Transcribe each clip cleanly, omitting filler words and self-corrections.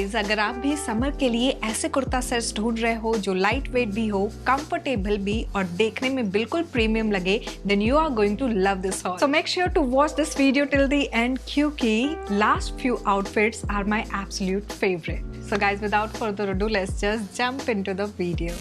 Guys, अगर आप भी समर के लिए ऐसे कुर्ता सेट्स ढूंढ रहे हो जो लाइट वेट भी हो, कंफर्टेबल भी और देखने में बिल्कुल प्रीमियम लगे, then you are going to love this hall. So make sure to watch this video till the end क्योंकि last few outfits are my absolute favourite. So guys, without further ado, let's just jump into the video.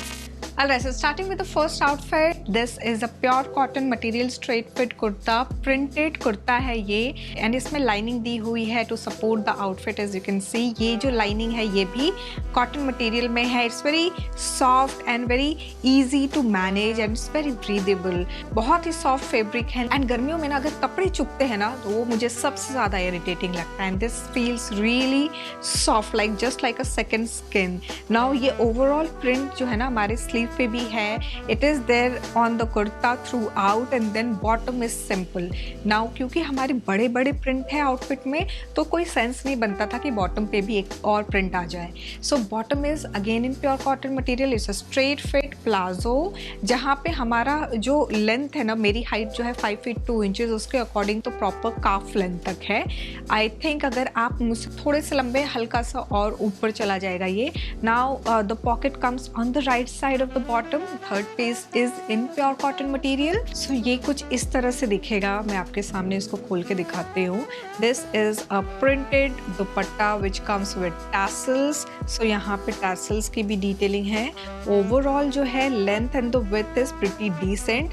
Alright, so starting with the first outfit, this is a pure cotton material straight fit kurta, printed kurta है ये, and इसमें lining दी हुई है to support the outfit as you can see। ये जो lining है ये भी cotton material में है। It's very soft and very easy to manage and it's very breathable। बहुत ही soft fabric है and गर्मियों में ना अगर कपड़े चुभते हैं ना तो वो मुझे सबसे ज़्यादा irritating लगता है। And this feels really soft, like just like a second skin। Now ये overall print जो है ना हमारे sleeve पे भी है, it is there on the kurta throughout and then bottom is simple। now क्योंकि हमारे बड़े बड़े print है outfit में तो कोई sense नहीं बनता था कि bottom पे भी एक और print आ जाए। so bottom is again in pure cotton material, it's a straight fit palazzo, जहाँ पे हमारा जो लेंथ है ना, मेरी हाइट जो है 5 फीट 2 इंचेस, उसके अकॉर्डिंग तो प्रॉपर काफ लेंथ तक है। आई थिंक अगर आप मुझसे थोड़े से लंबे, हल्का सा और ऊपर चला जाएगा ये। Now the pocket comes on the right side of the bottom, third piece is in pure cotton material. So ये कुछ इस तरह से दिखेगा, मैं आपके सामने इसको खोल के दिखाती हूँ। This is a printed dupatta which comes with tassels. So यहाँ पे टैसल्स की भी डिटेलिंग है। ओवरऑल जो है length and the width is pretty decent.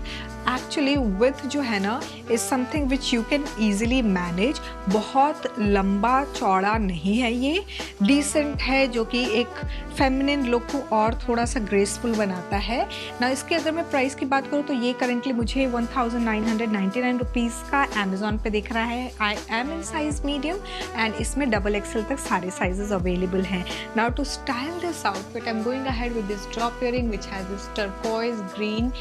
Actually with जो है ना is something which you can easily manage. बहुत लंबा चौड़ा नहीं है ये, डिसेंट है, जो कि एक फेमिनिन लुक को और थोड़ा सा ग्रेसफुल बनाता है ना। इसके अगर मैं प्राइस की बात करूँ तो ये करेंटली मुझे 1999 रुपीज़ का अमेजोन पे दिख रहा है। I am in size medium and इसमें XXL तक सारे साइजेस अवेलेबल हैं। Now to style this outfit I am going ahead with this drop earring which has this turquoise green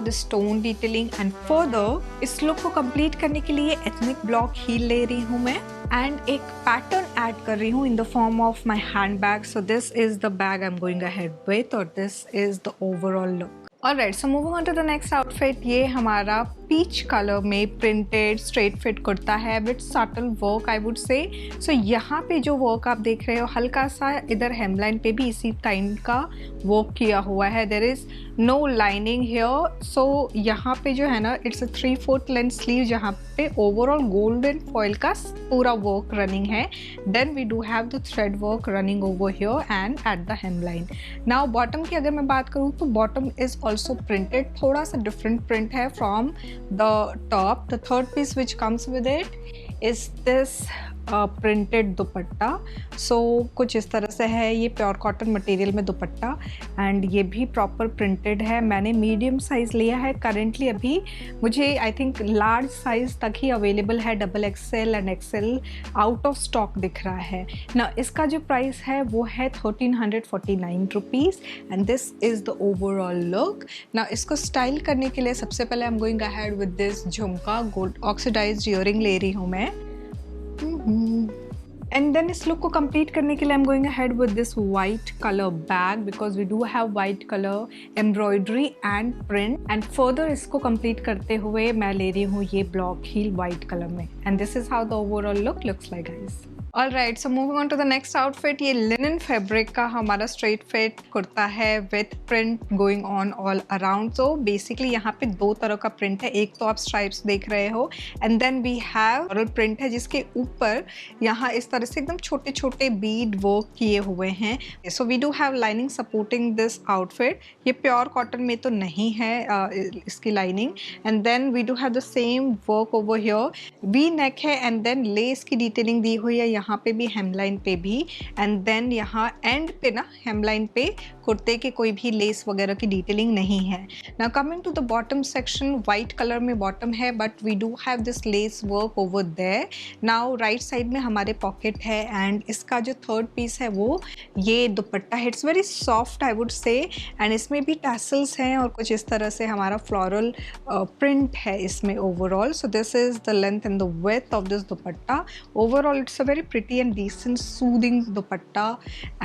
this stone detailing and further इस look को complete करने के लिए ethnic block heal ले रही हूँ मैं एंड एक पैटर्न ऐड कर रही हूँ in the form of my handbag. So this is the bag I am going ahead with और this is the overall look. Alright, so moving on to the next outfit, ये हमारा peach colour में printed straight fit kurta है with subtle work I would say. So यहाँ पे जो work आप देख रहे हो, हल्का सा इधर हेमलाइन पे भी इसी टाइम का वर्क किया हुआ है। There is no lining here. So यहाँ पे जो है ना इट्स अ 3/4 लेंथ स्लीव, जहाँ पे ओवरऑल गोल्डन फॉइल का पूरा वर्क रनिंग है। Then we do have the thread work running over here and at the hemline. Now bottom की अगर मैं बात करूँ तो बॉटम इज ऑल्सो प्रिंटेड, थोड़ा सा डिफरेंट प्रिंट है from the top। the third piece which comes with it is this printed dupatta. So कुछ इस तरह से है ये प्योर कॉटन मटेरियल में दुपट्टा एंड ये भी प्रॉपर प्रिंटेड है। मैंने मीडियम साइज़ लिया है करंटली, अभी मुझे आई थिंक लार्ज साइज़ तक ही अवेलेबल है। XXL and XL out of stock दिख रहा है ना। इसका जो प्राइस है वो है 1349 rupees and this is the overall look. ना इसको स्टाइल करने के लिए सबसे पहले आई am going ahead with this झुमका, गोल्ड ऑक्सीडाइज्ड ईयरिंग ले रही हूँ मैं। And then इस लुक को कंप्लीट करने के लिए I'm going ahead with this white color bag because we do have white color embroidery and print and further इसको कंप्लीट करते हुए मैं ले रही हूँ ये ब्लॉक हील white color में and this is how the overall look looks like guys। Alright, so moving on to the next outfit, ये लिनन फैब्रिक का हमारा स्ट्रेट फिट कुर्ता है with print going on all around. तो basically यहाँ पे दो तरह का प्रिंट है, एक तो आप स्ट्राइप्स देख रहे हो and then we have floral print है जिसके ऊपर यहाँ इस तरह से एकदम छोटे छोटे बीड वर्क किए हुए हैं। So we do have lining supporting this outfit. ये प्योर कॉटन में तो नहीं है इसकी lining and then we do have the same work over here. V neck है एंड देन लेस की डिटेलिंग दी हुई है यहाँ पे भी, हेमलाइन पे भी एंड देन यहाँ एंड पे ना हेमलाइन पे कुर्ते के कोई भी लेस वगैरह की डिटेलिंग नहीं है। Now coming to the bottom section, white colour में बॉटम है but we do have this lace work over there. Now right side में हमारे पॉकेट है एंड इसका जो थर्ड पीस है वो ये दुपट्टा है। It's very soft I would से एंड इसमें भी टैसल्स हैं और कुछ इस तरह से हमारा फ्लोरल प्रिंट है इसमें overall. So this is the length and the width of this dupatta. Overall it's a very pretty and decent soothing dupatta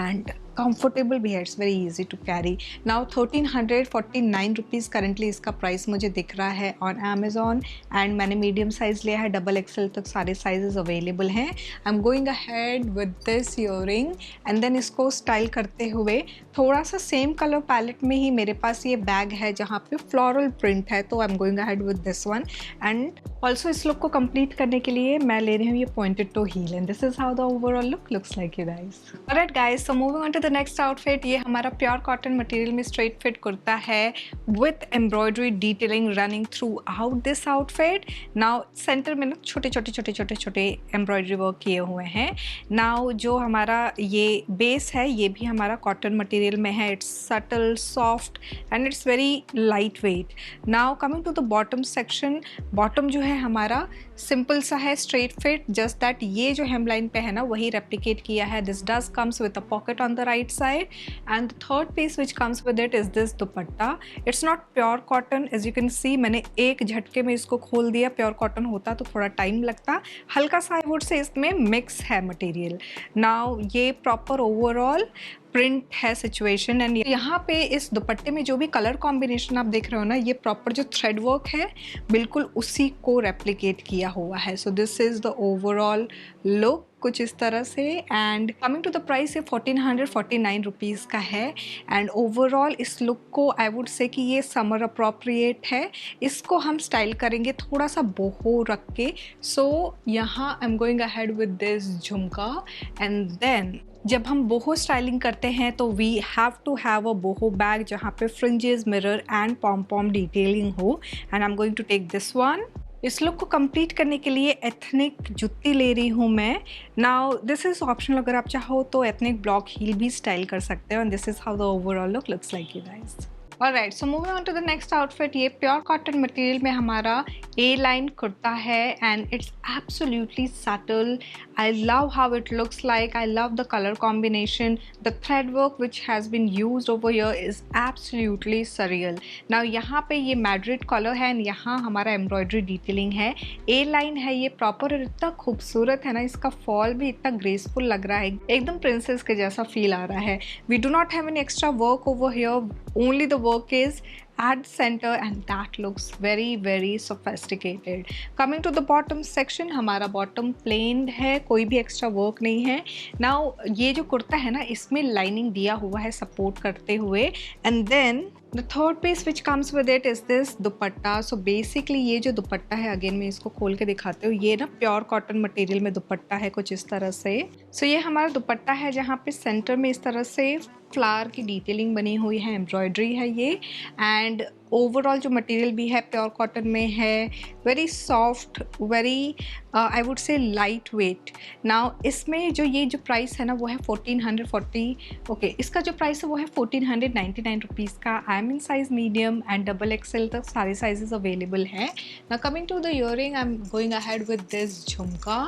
and comfortable भी है, it's very easy to carry. Now 1349 rupees currently इसका price मुझे दिख रहा है on Amazon, and मैंने medium size लिया है, डबल एक्सेल तक सारे साइजेस अवेलेबल हैं। I am going ahead with this earring and then इसको स्टाइल करते हुए थोड़ा सा सेम कलर पैलेट में ही मेरे पास ये बैग है जहाँ पे फ्लोरल प्रिंट है, तो I am going ahead with this one. And also इस लुक को कंप्लीट करने के लिए मैं ले रही हूँ ये pointed toe heel, and this is how the overall look looks like you guys. Alright guys, so moving on to the next outfit. ये हमारा प्योर कॉटन मटेरियल में स्ट्रेट फिट कुर्ता है with embroidery detailing running throughout this outfit. Now centre में ना छोटे छोटे embroidery work किए हुए हैं। नाउ जो हमारा ये बेस है ये भी हमारा कॉटन मटेरियल में है, it's subtle soft and it's very light weight. Now coming to the bottom section, bottom जो है हमारा सिंपल सा है, स्ट्रेट फिट, जस्ट दैट ये जो हेमलाइन पे है ना वही रेप्लिकेट किया है। This does comes with a pocket on the right side, and the third piece which comes with it is this dupatta. It's not pure cotton, as you can see मैंने एक झटके में इसको खोल दिया, प्योर कॉटन होता तो थोड़ा टाइम लगता, हल्का सा आई वुड से इसमें मिक्स है मटेरियल। नाउ ये प्रॉपर ओवरऑल प्रिंट है सिचुएशन, एंड यहाँ पे इस दुपट्टे में जो भी कलर कॉम्बिनेशन आप देख रहे हो ना, ये प्रॉपर जो थ्रेड वर्क है बिल्कुल उसी को रेप्लिकेट किया हुआ है। So this is the overall look कुछ इस तरह से। And coming to the price, ये 1449 रुपीज़ का है, एंड ओवरऑल इस लुक को आई वुड से कि ये समर अप्रोप्रिएट है। इसको हम स्टाइल करेंगे थोड़ा सा बोहो रख के। सो यहाँ I am going ahead with this jhumka, and then जब हम बोहो स्टाइलिंग करते हैं तो we have to have a boho bag जहाँ पे fringes, mirror and pom pom detailing हो, and I am going to take this one. इस look को कंप्लीट करने के लिए एथनिक जुत्ती ले रही हूँ मैं। नाउ दिस इज़ ऑप्शनल, अगर आप चाहो तो एथनिक ब्लॉक हील भी स्टाइल कर सकते हो, and this is how the overall look looks like you guys. Alright, so moving on to the next outfit. ये प्योर कॉटन मटेरियल में हमारा ए लाइन कुर्ता है, and it's absolutely subtle. I love how it looks like, I love the colour combination, the thread work which has been used over here is absolutely surreal. Now यहाँ पे ये Madrid colour है, and यहाँ हमारा embroidery detailing है, ए line है ये proper, और इतना खूबसूरत है ना, इसका फॉल भी इतना ग्रेसफुल लग रहा है, एकदम प्रिंसेस के जैसा फील आ रहा है। We do not have an extra work over here, only the work is at the center, and that looks very sophisticated. Coming to the bottom section, हमारा bottom plain है, कोई भी extra work नहीं है। Now ये जो कुर्ता है ना इसमें lining दिया हुआ है सपोर्ट करते हुए, and then the third piece which comes with it is this dupatta. So basically ये जो दुपट्टा है, अगेन मैं इसको खोल के दिखाती हूँ, ये ना प्योर कॉटन मटेरियल में दुपट्टा है कुछ इस तरह से। So ये हमारा दुपट्टा है जहाँ पे सेंटर में इस तरह से फ्लावर की डिटेलिंग बनी हुई है, एम्ब्रॉयडरी है ये, एंड ओवरऑल जो मटेरियल भी है प्योर कॉटन में है, very soft, very I would से लाइट वेट। नाउ इसमें जो ये जो प्राइस है ना वो है 1440, ओके इसका जो प्राइस है वो है 1499 रुपीज़ का। I am in size medium and double XL तक सारे साइजेस अवेलेबल हैं। Now coming to the earring, I am going ahead with this jhumka,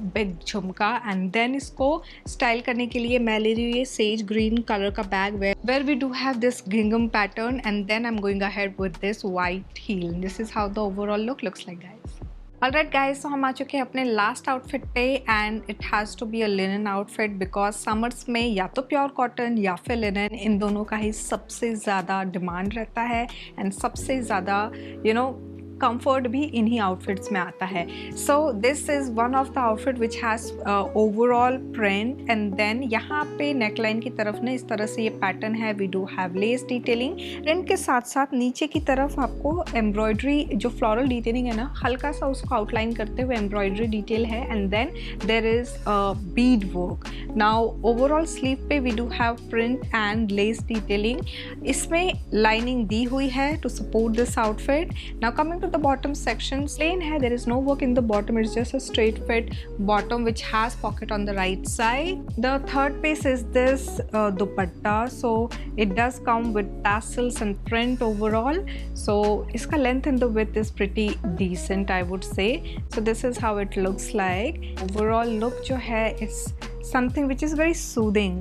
big jhumka, and then इसको स्टाइल करने के लिए मैं ले रही हूँ ये सेज ग्रीन कलर का bag where we do have this gingham pattern, and then I'm going ahead with this white heel. This is how the overall look looks like, guys. Alright guys, so हम आ चुके हैं अपने last outfit पे, and it has to be a linen outfit because summers में या तो pure cotton या फिर लिनन, इन दोनों का ही सबसे ज़्यादा डिमांड रहता है, एंड सबसे ज़्यादा कंफर्ट भी इन्हीं आउटफिट्स में आता है। So this is one of the outfit which has overall print, and then यहाँ पे नेकलाइन की तरफ ना इस तरह से ये पैटर्न है, we do have less detailing. Print के साथ साथ नीचे की तरफ आपको एम्ब्रॉयडरी जो फ्लोरल डिटेलिंग है ना, हल्का सा उसको आउटलाइन करते हुए एम्ब्रॉयडरी डिटेल है, and then there is bead work. Now overall sleeve पे we do have print and lace detailing, इसमें लाइनिंग दी हुई है to support this outfit. Now coming to the bottom section, plain है, there is no work in the bottom, it's just a straight fit bottom which has pocket on the right side. The third piece is this dupatta, so it does come with tassels and print overall, so इसका length and the width is pretty decent I would say. So this is how it looks like. Overall look जो है it's something which is very soothing.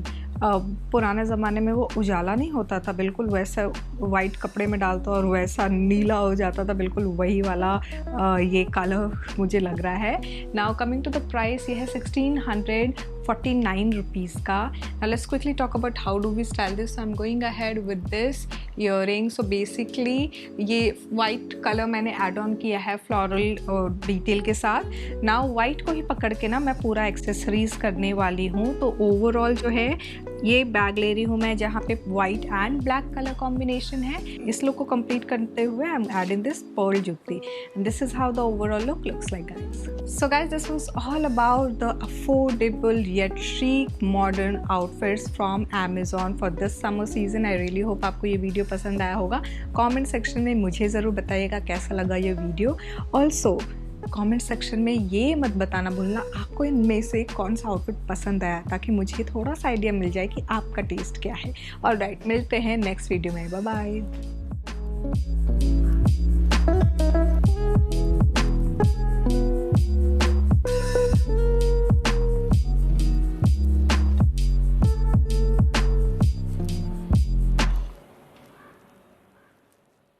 पुराने ज़माने में वो उजाला नहीं होता था, बिल्कुल वैसा वाइट कपड़े में डालता और वैसा नीला हो जाता था, बिल्कुल वही वाला ये कलर मुझे लग रहा है। Now coming to the price, ये है 1649 रुपीज़ का। Now let's quickly talk about how do we style this. So I'm going ahead with this earring. So basically ये वाइट कलर मैंने ऐड ऑन किया है फ्लोरल डिटेल के साथ। Now white को ही पकड़ के ना मैं पूरा एक्सेसरीज करने वाली हूँ। तो ओवरऑल जो है ये बैग ले रही हूँ मैं जहाँ पे white and black colour combination है। इस लुक को कंप्लीट करते हुए I am adding this pearl जुतली। This is how the overall look looks like guys. So guys, this was all about the affordable yet chic modern outfits from Amazon for this summer season. I really hope आपको ये video पसंद आया होगा। Comment section में मुझे ज़रूर बताइएगा कैसा लगा ये वीडियो। ऑल्सो कमेंट सेक्शन में ये मत बताना भूलना आपको इनमें से कौन सा आउटफिट पसंद आया, ताकि मुझे थोड़ा सा आइडिया मिल जाए कि आपका टेस्ट क्या है। ऑलराइट, मिलते हैं नेक्स्ट वीडियो में। Bye bye.